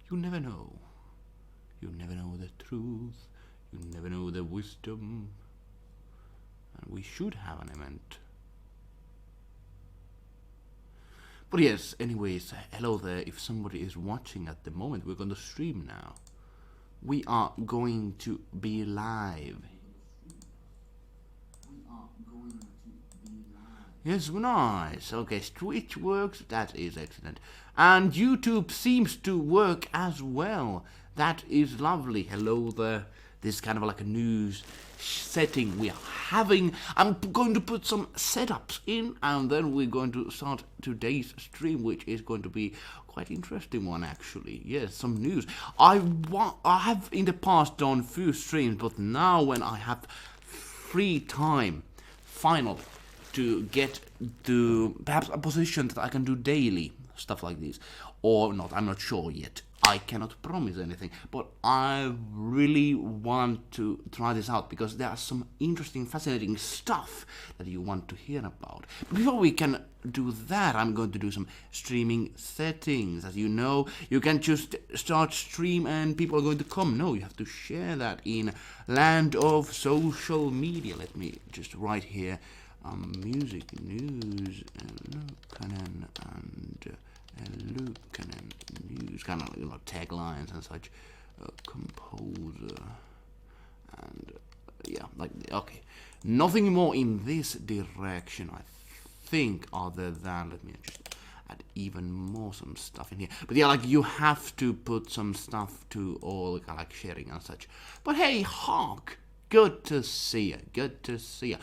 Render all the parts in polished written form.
You never know. You never know the truth. You never know the wisdom. And we should have an event. But yes, anyways, hello there. If somebody is watching at the moment, we're going to stream now. We are going to be live. Yes, nice. Okay, Twitch works. That is excellent. And YouTube seems to work as well. That is lovely. Hello there. This is kind of like a news setting we are having. I'm going to put some setups in, and then we're going to start today's stream, which is going to be quite interesting one actually. Yes, some news. I have in the past done few streams, but now when I have free time, finally, to get to perhaps a position that I can do daily, stuff like this, or not, I'm not sure yet. I cannot promise anything, but I really want to try this out because there are some interesting, fascinating stuff that you want to hear about. But before we can do that, I'm going to do some streaming settings. As you know, you can just start stream and people are going to come. No, you have to share that in land of social media. Let me just write here, music, news, eluukkanen, and eluukkanen news, kind of taglines and such, composer, and yeah, like okay, nothing more in this direction, I think, other than let me just add even more some stuff in here. But yeah, like you have to put some stuff to all like sharing and such. But hey, Hawk. Good to see you. Good to see you.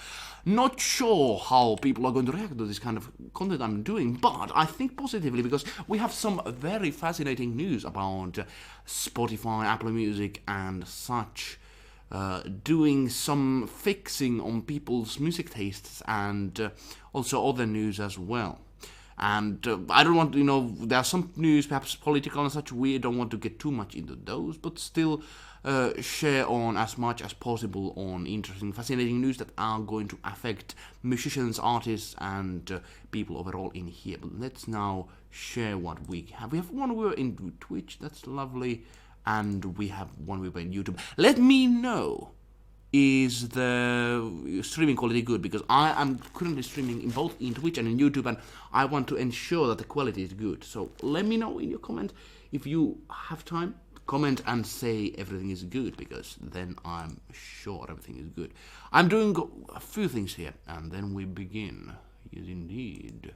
Not sure how people are going to react to this kind of content I'm doing, but I think positively because we have some very fascinating news about Spotify, Apple Music, and such. Doing some fixing on people's music tastes and also other news as well. And I don't want, there are some news, perhaps political and such, we don't want to get too much into those, but still share on as much as possible on interesting, fascinating news that are going to affect musicians, artists, and people overall in here. But let's now share what we have. We have one viewer in Twitch, that's lovely, and we have one viewer in YouTube. Let me know, is the streaming quality good? Because I am currently streaming in both in Twitch and in YouTube, and I want to ensure that the quality is good. So let me know in your comment if you have time. Comment and say everything is good, because then I'm sure everything is good. I'm doing a few things here, and then we begin. Yes, indeed.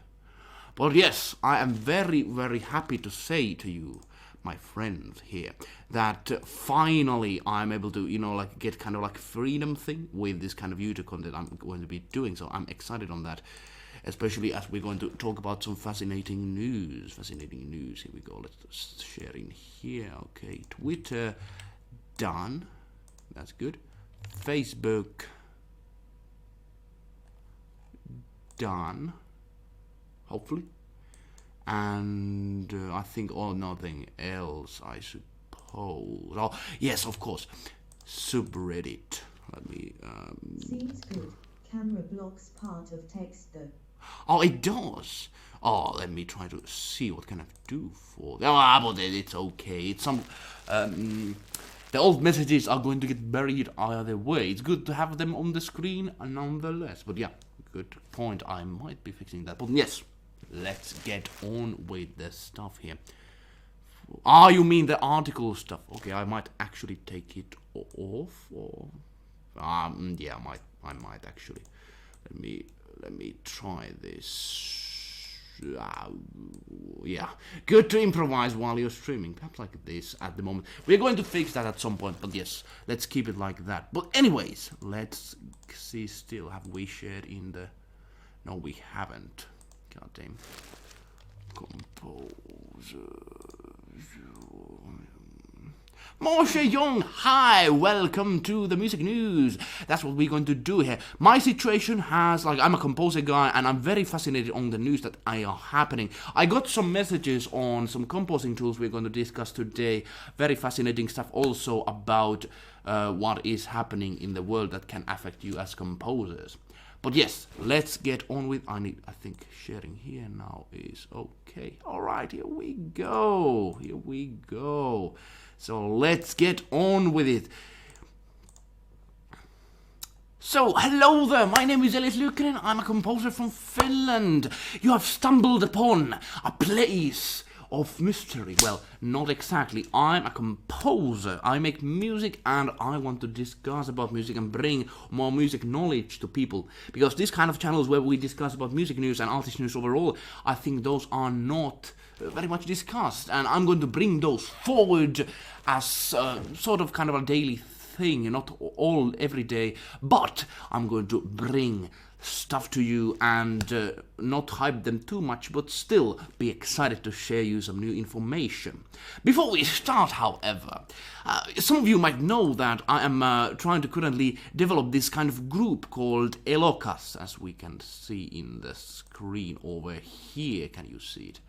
But yes, I am very, very happy to say to you, my friends here, that finally I'm able to, get kind of like freedom thing with this kind of YouTube content I'm going to be doing. So I'm excited on that, especially as we're going to talk about some fascinating news. Fascinating news. Here we go. Let's share in here. Okay, Twitter, done. That's good. Facebook, done. Hopefully. And I think nothing else, I suppose. Oh, yes, of course. Subreddit. Let me. Seems good. Camera blocks part of text though. Oh, it does. Oh, let me try to see what can I do for. Oh, but it's okay. It's some. The old messages are going to get buried either way. It's good to have them on the screen, nonetheless. But yeah, good point. I might be fixing that. But yes. Let's get on with the stuff here. Ah, you mean the article stuff? Okay, I might actually take it off, or yeah, I might actually. Let me try this. Yeah, good to improvise while you're streaming, perhaps like this at the moment. We're going to fix that at some point, but yes, let's keep it like that. But anyways, let's see. Still, have we shared in the? No, we haven't. God damn. Composer. Moshe Young, hi, welcome to the music news. That's what we're going to do here. My situation has, I'm a composer guy, and I'm very fascinated on the news that are happening. I got some messages on some composing tools we're going to discuss today. Very fascinating stuff also about what is happening in the world that can affect you as composers. But yes, let's get on with. I think sharing here now is okay. All right, here we go. Here we go. So let's get on with it. So, hello there, my name is Elokas, I'm a composer from Finland. You have stumbled upon a place of mystery. Well, not exactly. I'm a composer. I make music and I want to discuss about music and bring more music knowledge to people. Because these kind of channels where we discuss about music news and artist news overall, I think those are not very much discussed. And I'm going to bring those forward as sort of kind of a daily thing, not all every day, but I'm going to bring stuff to you and not hype them too much, but still be excited to share you some new information. Before we start, however, some of you might know that I am trying to currently develop this kind of group called Elokas, as we can see in the screen over here. Can you see it?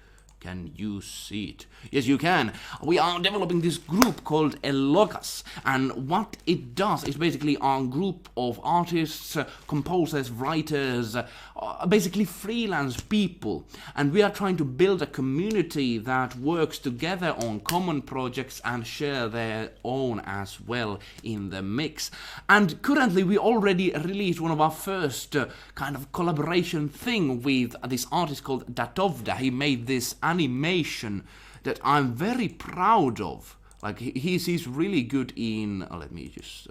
Can you see it? Yes, you can. We are developing this group called Elokas, and what it does is basically a group of artists, composers, writers, basically freelance people, and we are trying to build a community that works together on common projects and share their own as well in the mix. And currently we already released one of our first kind of collaboration thing with this artist called Datovda. He made this animation that I'm very proud of. Like he's really good in. Let me just.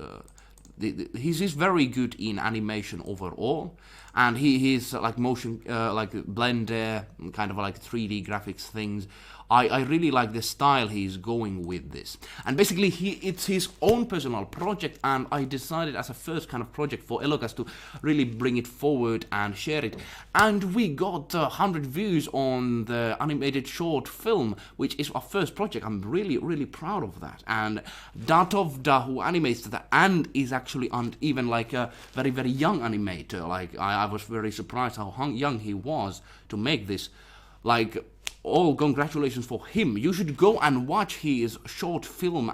He's very good in animation overall, and he's like motion, like Blender, kind of like 3D graphics things. I really like the style he's going with this, and basically it's his own personal project, and I decided as a first kind of project for Elokas to really bring it forward and share it, and we got 100 views on the animated short film, which is our first project. I'm really proud of that, and Datovda, who animates that and is actually even like a very young animator. Like I was very surprised how young he was to make this. Like, all congratulations for him. You should go and watch his short film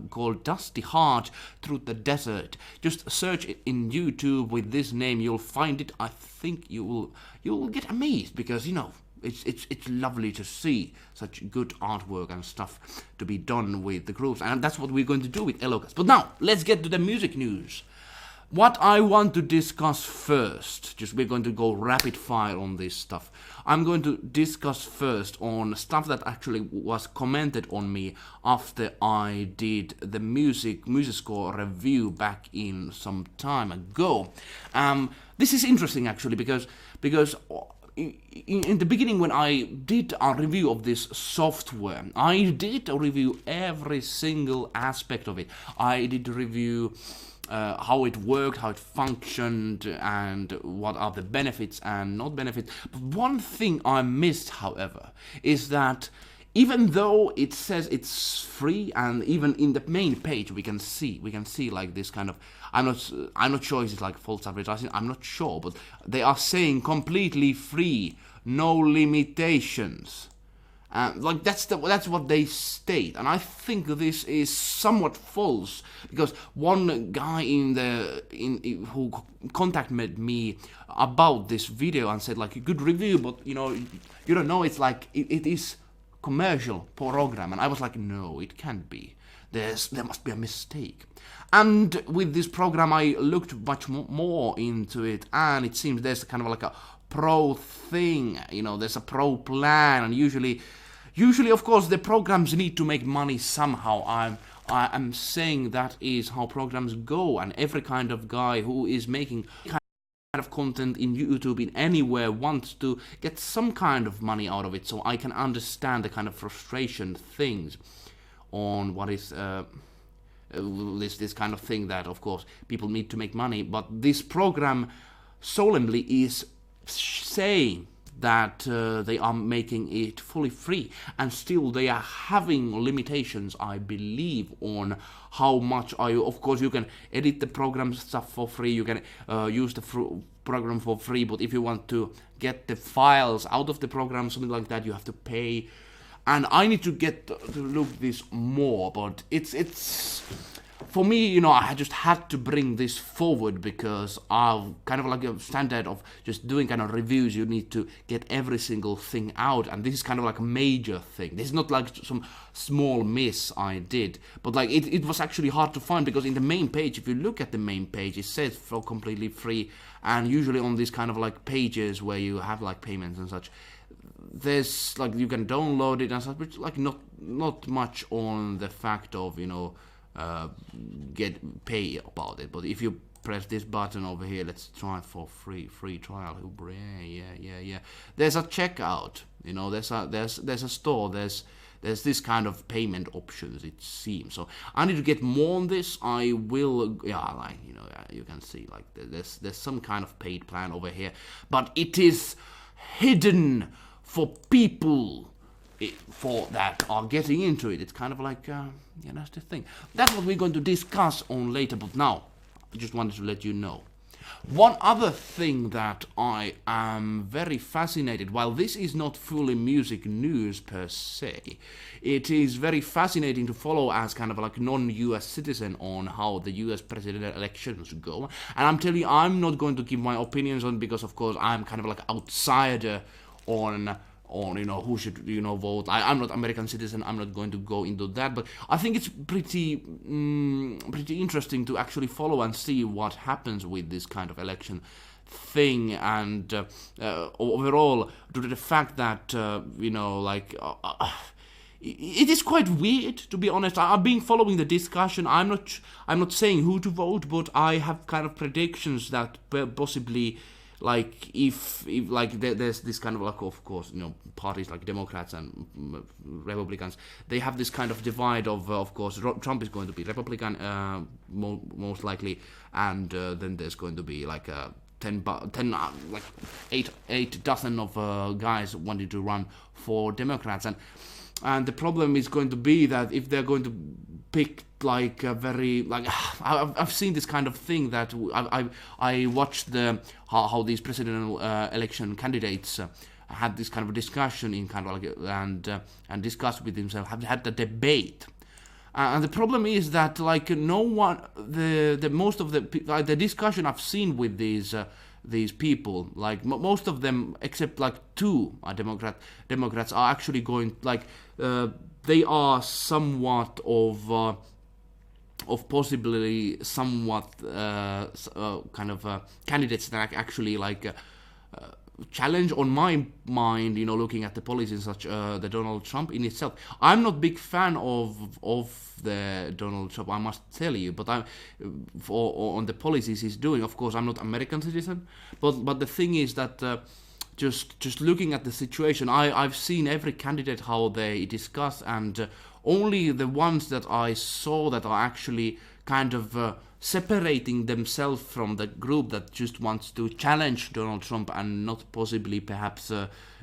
called Dusty Heart Through the Desert. Just search it in YouTube with this name. You'll find it. I think you will get amazed, because it's lovely to see such good artwork and stuff to be done with the groups, and that's what we're going to do with Elokas. But now let's get to the music news. What I want to discuss first, we're going to go rapid fire on this stuff. I'm going to discuss first on stuff that actually was commented on me after I did the music score review back in some time ago. This is interesting actually because in the beginning, when I did a review of this software, I did review every single aspect of it. I did review how it worked, how it functioned, and what are the benefits and not benefits. But one thing I missed, however, is that even though it says it's free, and even in the main page we can see like this kind of, I'm not sure if it's like false advertising, I'm not sure, but they are saying completely free, no limitations. Like that's what they state, and I think this is somewhat false, because one guy who contacted me about this video and said like, a good review, but you don't know, it's like it is commercial program, and I was like, no, it can't be. There must be a mistake. And with this program, I looked much more into it, and it seems there's kind of like a pro thing. There's a pro plan, and usually, of course, the programs need to make money somehow. I'm saying that is how programs go, and every kind of guy who is making kind of content in YouTube, in anywhere, wants to get some kind of money out of it. So I can understand the kind of frustration things on what is this kind of thing, that of course people need to make money, but this program solemnly is saying that they are making it fully free, and still they are having limitations, I believe, on how much of course you can edit the program stuff for free, you can use the program for free, but if you want to get the files out of the program, something like that, you have to pay. And I need to get to look this more, but it's for me, you know, I just had to bring this forward because I've kind of like a standard of just doing kind of reviews. You need to get every single thing out, and this is kind of like a major thing. This is not like some small miss I did, but like it was actually hard to find because in the main page, if you look at the main page, it says for completely free, and usually on these kind of like pages where you have like payments and such, there's like you can download it and such, but like not much on the fact of, you know, get pay about it. But if you press this button over here, let's try for free trial. Yeah. There's a checkout, you know. There's a store. There's this kind of payment options, it seems. So I need to get more on this. I will, yeah, like, you know, you can see like there's some kind of paid plan over here, but it is hidden for people for that are getting into it. It's kind of like, that's the thing. That's what we're going to discuss on later, but now, I just wanted to let you know. One other thing that I am very fascinated, while this is not fully music news per se, it is very fascinating to follow as kind of like non-US citizen on how the US presidential elections go. And I'm telling you, I'm not going to give my opinions on, because of course I'm kind of like outsider on you know who should, you know, vote. I'm not American citizen. I'm not going to go into that, but I think it's pretty interesting to actually follow and see what happens with this kind of election thing, and overall, due to the fact that you know, like. It is quite weird, to be honest. I've been following the discussion. I'm not saying who to vote, but I have kind of predictions that possibly, like, if like there's this kind of, like, of course, you know, parties like Democrats and Republicans, they have this kind of divide of course, Trump is going to be Republican, most likely, and then there's going to be like 8 dozen of guys wanting to run for Democrats, and the problem is going to be that if they're going to pick like a very, like, I've seen this kind of thing that I watched how these presidential election candidates had this kind of discussion in kind of like and discussed with themselves, have had the debate. And the problem is that, like, no one, the most of the discussion I've seen with these people, like most of them except like 2 are Democrats are actually going, like, they are somewhat of possibly somewhat kind of candidates that actually like challenge on my mind, you know, looking at the policies and such, the Donald Trump in itself. I'm not big fan of the Donald Trump, I must tell you, but I'm on the policies he's doing. Of course, I'm not American citizen, but the thing is that just looking at the situation, I've seen every candidate how they discuss, and only the ones that I saw that are actually kind of separating themselves from the group that just wants to challenge Donald Trump and not possibly perhaps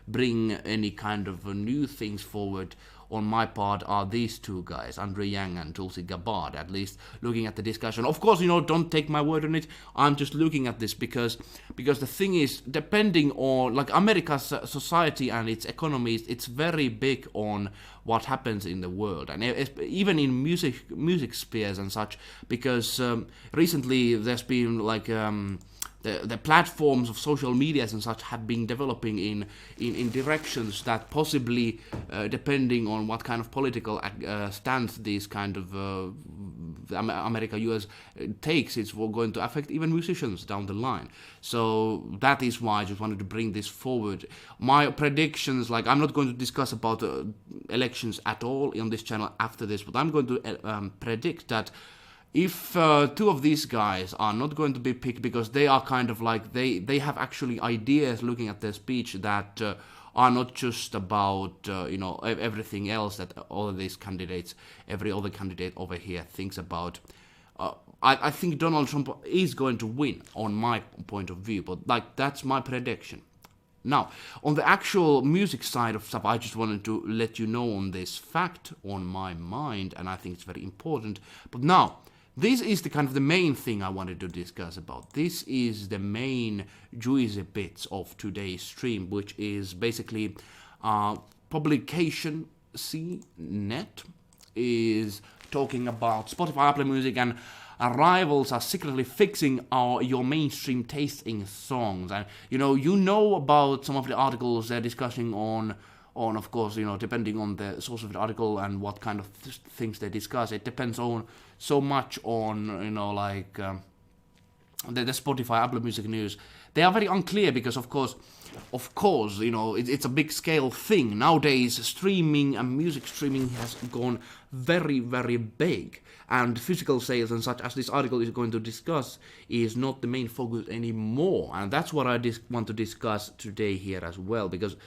bring any kind of new things forward on my part are these 2 guys, Andre Yang and Tulsi Gabbard, at least looking at the discussion. Of course, you know, don't take my word on it. I'm just looking at this because the thing is, depending on, like, America's society and its economy, it's very big on what happens in the world, and even in music spheres and such, because recently there's been like the platforms of social medias and such have been developing in directions that possibly, depending on what kind of political stance these kind of America, US takes, it's going to affect even musicians down the line. So that is why I just wanted to bring this forward. My predictions, like, I'm not going to discuss about elections at all on this channel after this, but I'm going to predict that if 2 of these guys are not going to be picked, because they are kind of like, they have actually ideas looking at their speech that are not just about, you know, everything else that all of these candidates, every other candidate over here thinks about. I think Donald Trump is going to win on my point of view, but like, that's my prediction. Now, on the actual music side of stuff, I just wanted to let you know on this fact on my mind, and I think it's very important. But now, this is the kind of the main thing I wanted to discuss about. This is the main juicy bits of today's stream, which is basically publication CNET. is talking about Spotify, Apple Music, and our rivals are secretly fixing your mainstream taste in songs. And you know about some of the articles they're discussing on of course, depending on the source of the article and what kind of things they discuss. It depends on so much on the Spotify, Apple Music news. They are very unclear because, of course, it's a big scale thing. Nowadays, streaming and music streaming has gone very, very big. And physical sales and such, as this article is going to discuss, is not the main focus anymore. And that's what I want to discuss today here as well. Because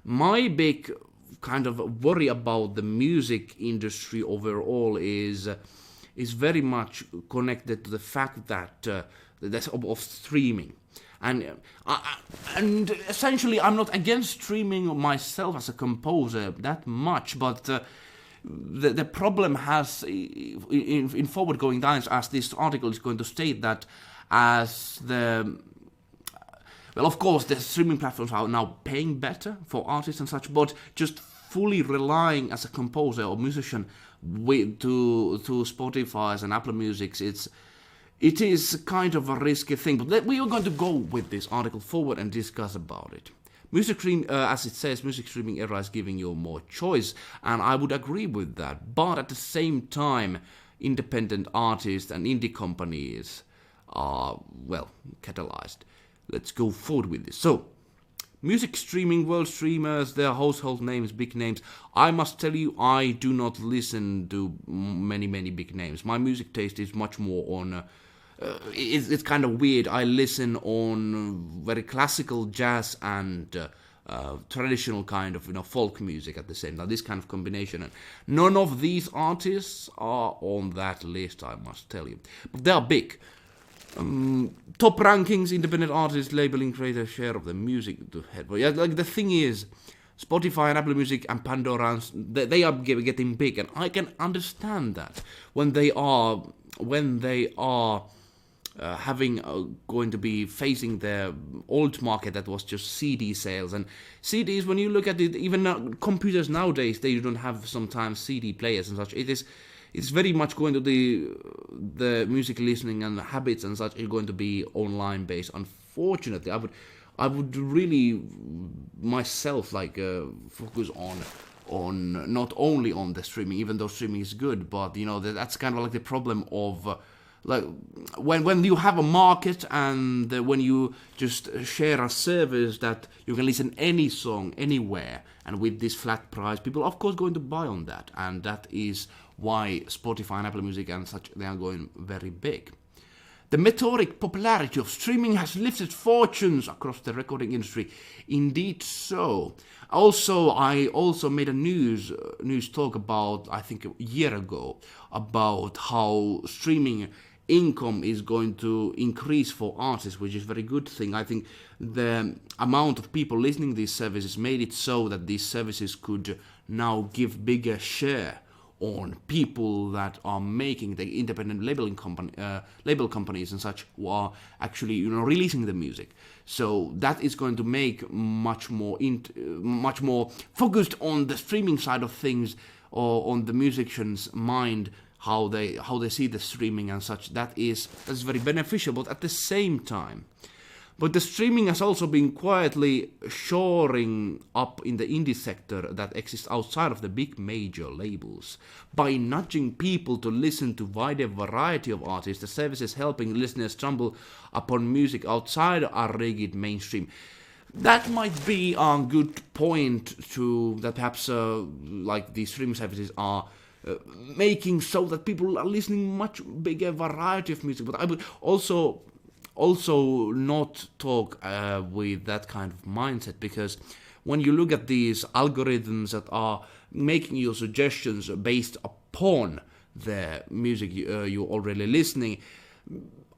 my big kind of worry about the music industry overall is very much connected to the fact that of streaming. And essentially, I'm not against streaming myself as a composer that much, but the problem has in forward-going times, as this article is going to state, that of course, the streaming platforms are now paying better for artists and such, but just fully relying as a composer or musician to Spotify's and Apple Music's, it is kind of a risky thing. But we are going to go with this article forward and discuss about it. As it says, music streaming era is giving you more choice, and I would agree with that. But at the same time, independent artists and indie companies are, catalyzed. Let's go forward with this. So, music streaming, world streamers, their household names, big names. I must tell you, I do not listen to many, many big names. My music taste is much more on... it's kind of weird. I listen on very classical jazz and traditional kind of folk music at the same time. This kind of combination. And none of these artists are on that list, I must tell you. But they are big. Top rankings, independent artists, labeling creator share of the music to head. But yeah, the thing is, Spotify and Apple Music and Pandora, they are getting big, and I can understand that when they are going to be facing the old market that was just CD sales. And CDs, when you look at it, even computers nowadays, they don't have sometimes CD players and such. It's very much going to the music listening and habits and such is going to be online based. Unfortunately, I would really myself focus on not only on the streaming, even though streaming is good, but that's kind of like the problem of when you have a market and when you just share a service that you can listen any song anywhere, and with this flat price, people are of course going to buy on that, and that is why Spotify and Apple Music and such, they are going very big. The meteoric popularity of streaming has lifted fortunes across the recording industry. Indeed so. I also made a news talk about, I think a year ago, about how streaming income is going to increase for artists, which is a very good thing. I think the amount of people listening to these services made it so that these services could now give bigger share on people that are making the independent label companies and such, who are actually releasing the music. So that is going to make much more focused on the streaming side of things, or on the musician's mind, how they see the streaming and such. That's very beneficial. But at the same time, the streaming has also been quietly shoring up in the indie sector that exists outside of the big major labels. By nudging people to listen to wider variety of artists, the service is helping listeners stumble upon music outside our rigid mainstream. That might be a good point to that perhaps these streaming services are making so that people are listening much bigger variety of music. But I would also not talk with that kind of mindset, because when you look at these algorithms that are making you suggestions based upon the music you're already listening,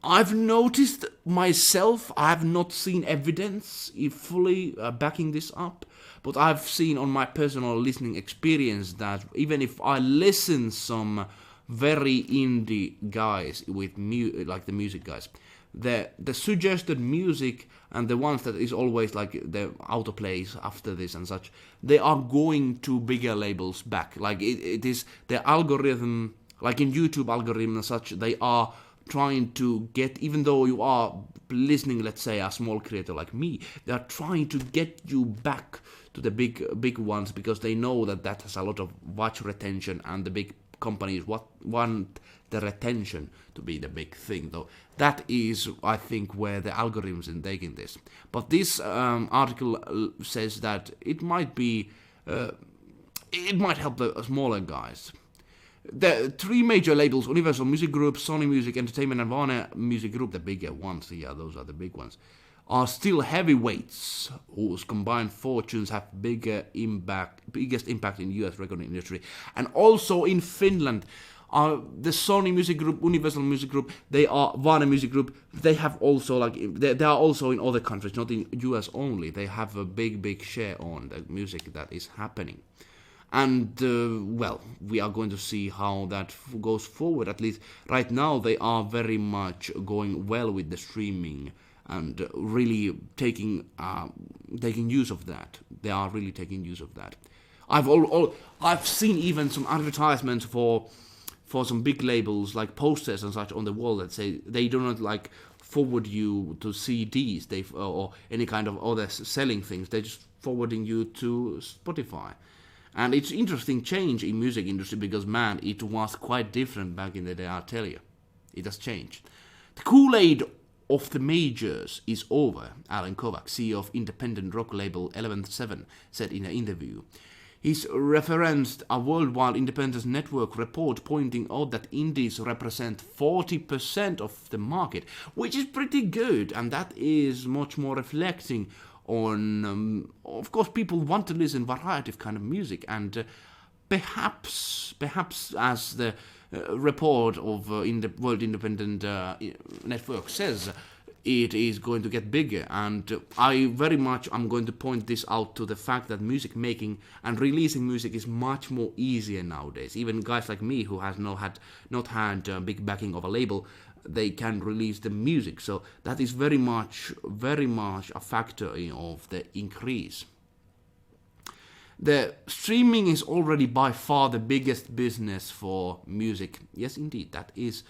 I've noticed myself, I have not seen evidence fully backing this up, but I've seen on my personal listening experience that even if I listen some very indie guys with the music guys, the suggested music and the ones that is always like the autoplays after this and such, they are going to bigger labels back. Like it is the algorithm, like in YouTube algorithm and such, they are trying to get, even though you are listening, let's say a small creator like me, they are trying to get you back to the big ones, because they know that has a lot of watch retention, and the big companies want the retention to be the big thing. Though that is, I think, where the algorithms are taking this. But this article says that it might be, it might help the smaller guys. The three major labels, Universal Music Group, Sony Music Entertainment, and Warner Music Group, the bigger ones, yeah, those are the big ones, are still heavyweights whose combined fortunes have biggest impact in US recording industry. And also in Finland, the Sony Music Group, Universal Music Group, they are Warner Music Group, they have also, like, they are also in other countries, not in US only. They have a big share on the music that is happening. And, well, we are going to see how that goes forward. At least right now they are very much going well with the streaming and really taking use of that. They are really taking use of that. I've seen even some advertisements for some big labels, like posters and such on the wall, that say they do not like forward you to CDs, or any kind of other selling things. They're just forwarding you to Spotify. And it's interesting change in music industry, because, man, it was quite different back in the day, I'll tell you. It has changed. The Kool-Aid of the majors is over, Alan Kovac, CEO of independent rock label 11th7, said in an interview. He's referenced a worldwide independence network report pointing out that indies represent 40% of the market, which is pretty good, and that is much more reflecting on, of course, people want to listen variety of kind of music, and perhaps as the report of in the World Independent Network says, it is going to get bigger. And I very much am going to point this out to the fact that music making and releasing music is much more easier nowadays. Even guys like me, who has not had big backing of a label, they can release the music. So that is very much a factor of the increase. The streaming is already by far the biggest business for music. Yes, indeed, that is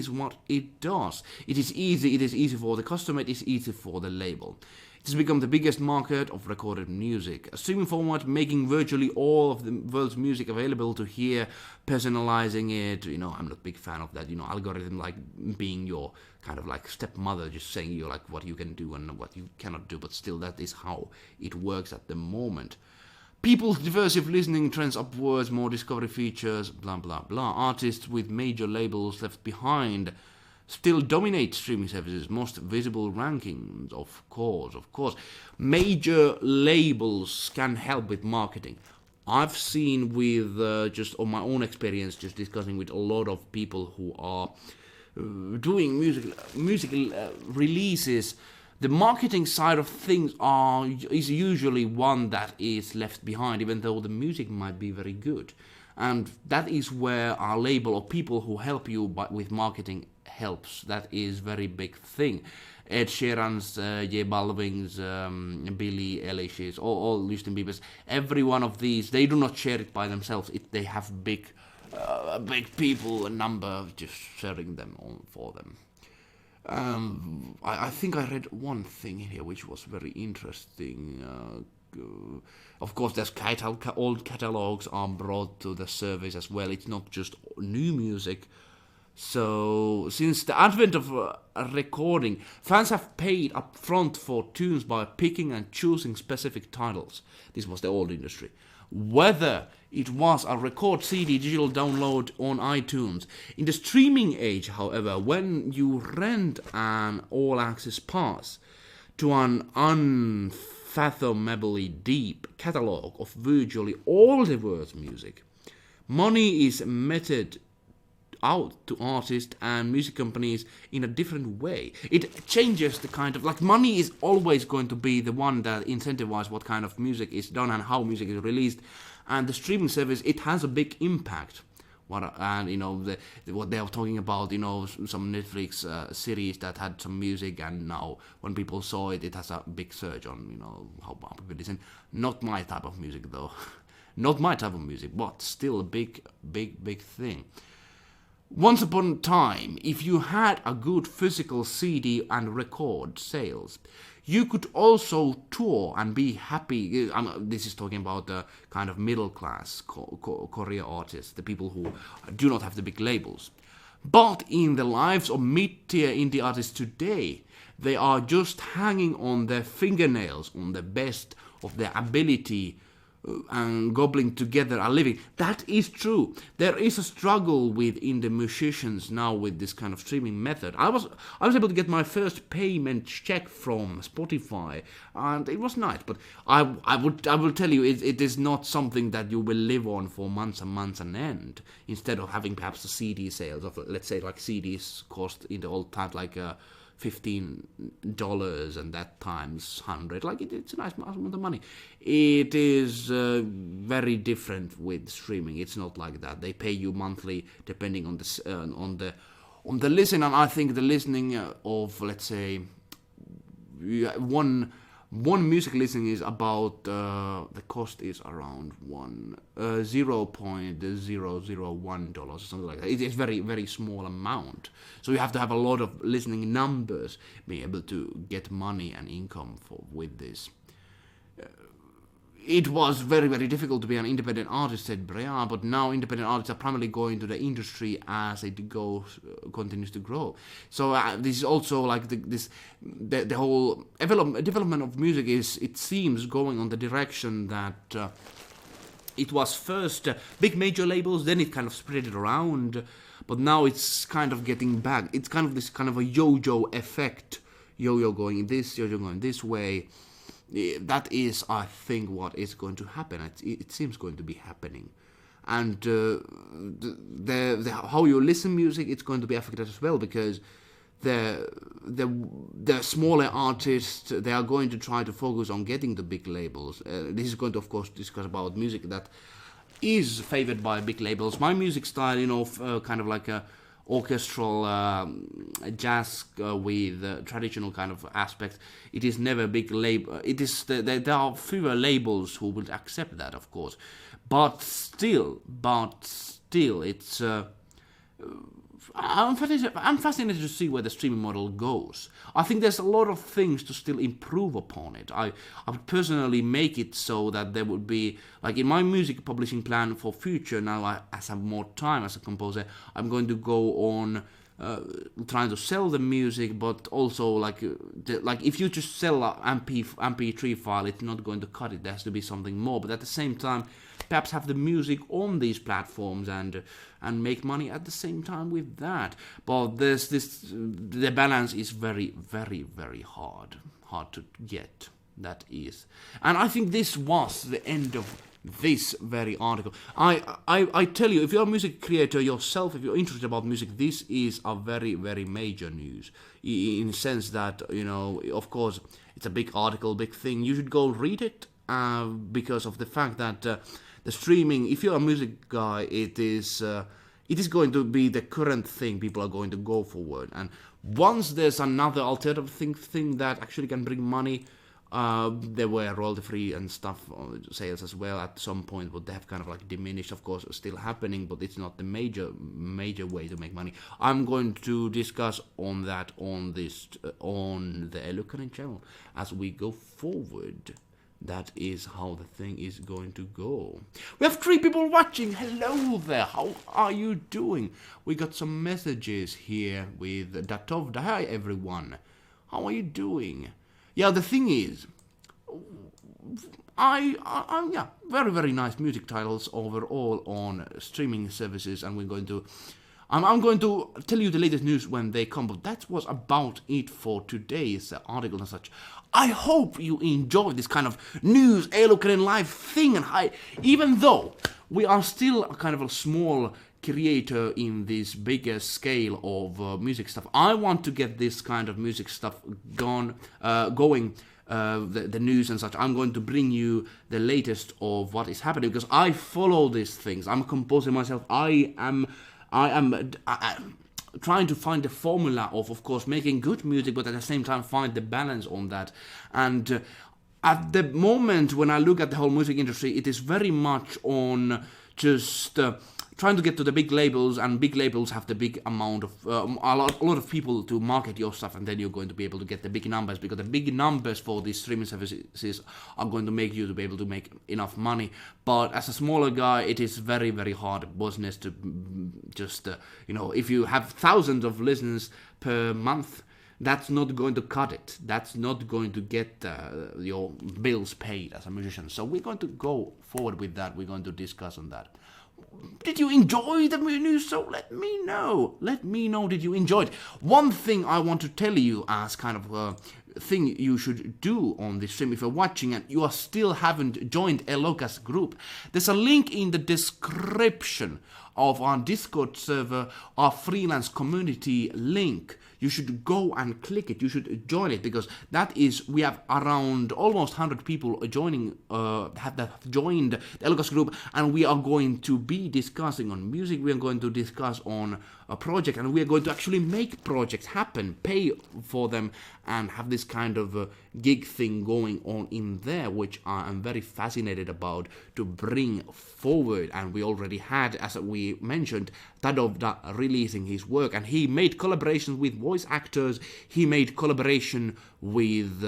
what it does. It is easy for the customer, it is easy for the label. It has become the biggest market of recorded music. A streaming format making virtually all of the world's music available to hear, personalizing it. I'm not a big fan of that, algorithm like being your kind of like stepmother, just saying you like what you can do and what you cannot do, but still that is how it works at the moment. People's diversive listening trends upwards, more discovery features, blah blah blah. Artists with major labels left behind still dominate streaming services' most visible rankings, of course. Major labels can help with marketing. I've seen with, just on my own experience, just discussing with a lot of people who are doing music releases, the marketing side of things is usually one that is left behind, even though the music might be very good. And that is where our label or people who help you with marketing helps. That is very big thing. Ed Sheeran's, J Balvin's, Billie Eilish's, all Justin Bieber's, every one of these, they do not share it by themselves. They have big people, a number just sharing them on for them. I think I read one thing here which was very interesting. Of course, there's old catalogs are brought to the service as well. It's not just new music. So, since the advent of recording, fans have paid up front for tunes by picking and choosing specific titles. This was the old industry. Whether it was a record CD digital download on iTunes. In the streaming age, however, when you rent an all-access pass to an unfathomably deep catalogue of virtually all the world's music, money is meted out to artists and music companies in a different way. It changes the kind of, like, money is always going to be the one that incentivizes what kind of music is done and how music is released, and the streaming service, it has a big impact. And what they are talking about, some Netflix series that had some music, and now when people saw it, it has a big surge on how people listen. Not my type of music though, not my type of music, but still a big thing. Once upon a time, if you had a good physical CD and record sales, you could also tour and be happy. This is talking about the kind of middle class Korea artists, the people who do not have the big labels. But in the lives of mid-tier indie artists today, they are just hanging on their fingernails on the best of their ability and gobbling together a living. That is true. There is a struggle within the musicians now with this kind of streaming method. I was able to get my first payment check from Spotify, and it was nice. But I will tell you, it is not something that you will live on for months and months on end. Instead of having perhaps the CD sales of, let's say, like CDs cost in the old times like $15 and that times 100, like it's a nice amount of money. It is very different with streaming. It's not like that. They pay you monthly depending on the listen, and I think the listening of, let's say, one music listening is about the cost is around $0.001 or something like that. It's very, very small amount. So you have to have a lot of listening numbers being able to get money and income with this. It was very, very difficult to be an independent artist, said Brea, but now independent artists are primarily going to the industry as it continues to grow. So this is also like the whole development of music it seems going on the direction that it was first big major labels, then it kind of spread it around, but now it's kind of getting back. It's kind of this kind of a yo-yo effect, yo-yo going this, yo-yo going this way. That is, I think, what is going to happen. It seems going to be happening, and how you listen music, it's going to be affected as well, because the smaller artists, they are going to try to focus on getting the big labels. This is going to, of course, discuss about music that is favored by big labels. My music style, kind of like a orchestral jazz with traditional kind of aspects. It is never big label. It is there are fewer labels who will accept that, of course, but still, it's. I'm fascinated to see where the streaming model goes. I think there's a lot of things to still improve upon it. I would personally make it so that there would be, like in my music publishing plan for future, now as I have more time as a composer, I'm going to go on trying to sell the music, but also like if you just sell an MP3 file, it's not going to cut it. There has to be something more. But at the same time, perhaps have the music on these platforms and make money at the same time with that. But the balance is very, very, very hard to get. That is, and I think this was the end of this very article. I tell you, if you're a music creator yourself, if you're interested about music, this is a very, very major news, in the sense that, of course, it's a big article, big thing. You should go read it, because of the fact that the streaming, if you're a music guy, it is going to be the current thing people are going to go forward. And once there's another alternative thing that actually can bring money, there were royalty-free and stuff sales as well at some point, but they have kind of like diminished. Of course, still happening, but it's not the major way to make money. I'm going to discuss on that on the eluukkanen channel as we go forward. That is how the thing is going to go. We have 3 people watching. Hello there. How are you doing? We got some messages here with Datovda. Hi everyone. How are you doing? Yeah, the thing is, yeah, very, very nice music titles overall on streaming services, and I'm going to tell you the latest news when they come, but that was about it for today's article and such. I hope you enjoyed this kind of news, eluukkanen live thing, and even though we are still a kind of a small creator in this bigger scale of music stuff, I want to get this kind of music stuff going the news and such. I'm going to bring you the latest of what is happening because I follow these things. I'm a composer myself. I am trying to find the formula of course, making good music, but at the same time find the balance on that. And at the moment, when I look at the whole music industry, it is very much on just trying to get to the big labels, and big labels have the big amount of a lot of people to market your stuff, and then you're going to be able to get the big numbers, because the big numbers for these streaming services are going to make you to be able to make enough money. But as a smaller guy, it is very, very hard business to just if you have thousands of listeners per month, that's not going to cut it. That's not going to get your bills paid as a musician. So we're going to go forward with that. We're going to discuss on that. Did you enjoy the news? So let me know. Let me know, did you enjoy it? One thing I want to tell you as kind of a thing you should do on this stream, if you're watching and you still haven't joined Elokas group, there's a link in the description of our Discord server, our freelance community link. You should go and click it. You should join it, because that is, we have around almost 100 people joining, have joined the Elokas group, and we are going to be discussing on music. We are going to discuss on a project, and we are going to actually make projects happen, pay for them, and have this kind of gig thing going on in there, which I am very fascinated about to bring forward. And we already had, as we mentioned, Tadovda releasing his work, and he made collaborations with voice actors. He made collaboration with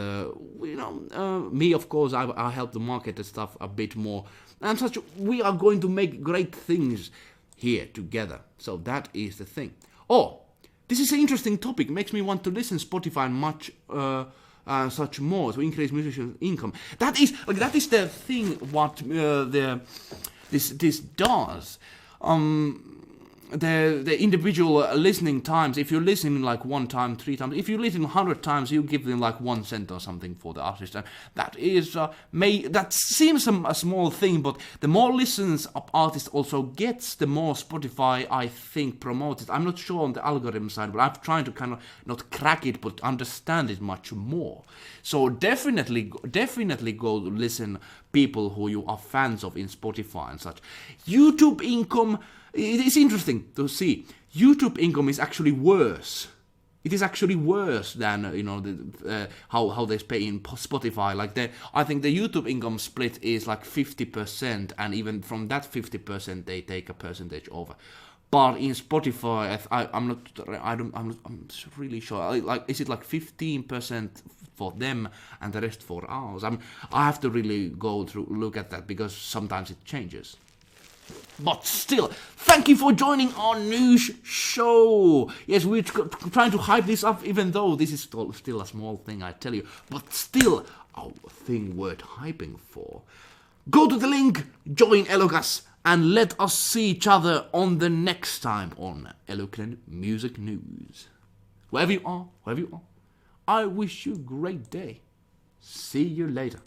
me, of course. I helped to market the stuff a bit more and such. We are going to make great things here together. So that is the thing. Oh, this is an interesting topic. Makes me want to listen Spotify and much such more to increase musician income. That is the thing. What this does. The individual listening times, if you listen like 1 time, 3 times, if you listen 100 times, you give them like 1 cent or something for the artist, and that is that seems a small thing, but the more listens an artist also gets, the more Spotify, I think, promotes it. I'm not sure on the algorithm side, but I'm trying to kind of not crack it, but understand it much more. So definitely go listen people who you are fans of in Spotify and such. YouTube income. It is interesting to see. YouTube income is actually worse. It is actually worse than how they pay in Spotify. I think the YouTube income split is like 50%, and even from that 50%, they take a percentage over. But in Spotify, I'm not really sure. Is it like 15% for them and the rest for ours? I have to really go through look at that, because sometimes it changes. But still, thank you for joining our news show. Yes, we're trying to hype this up, even though this is still a small thing, I tell you. But still, a thing worth hyping for. Go to the link, join Elokas, and let us see each other on the next time on Elokas Music News. Wherever you are, I wish you a great day. See you later.